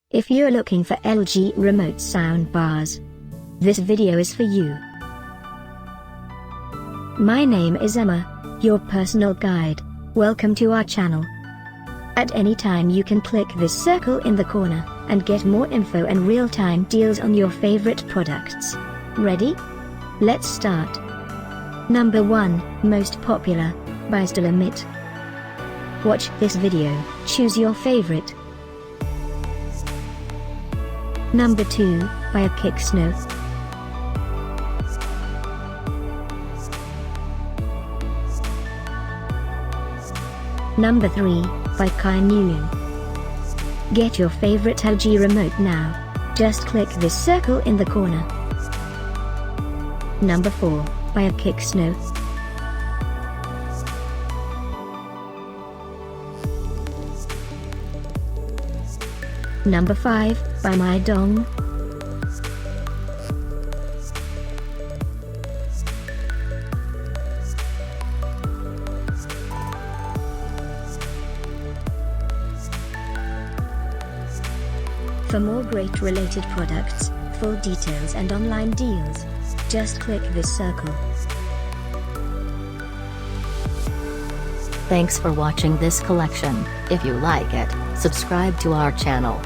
If you're looking for LG remote sound bars, this video is for you. My name is Emma, your personal guide. Welcome to our channel. At any time you can click this circle in the corner, and get more info and real-time deals on your favorite products. Ready? Let's start. Number 1, Most Popular, by ZdalaMit. Watch this video, choose your favorite. Number 2, by Akixno. Number 3, by Qinyun. Get your favorite LG remote now. Just click this circle in the corner. Number 4, by Akixno. Number 5, by Meidong. For more great related products, full details and online deals, just click this circle. Thanks for watching this collection. If you like it, subscribe to our channel.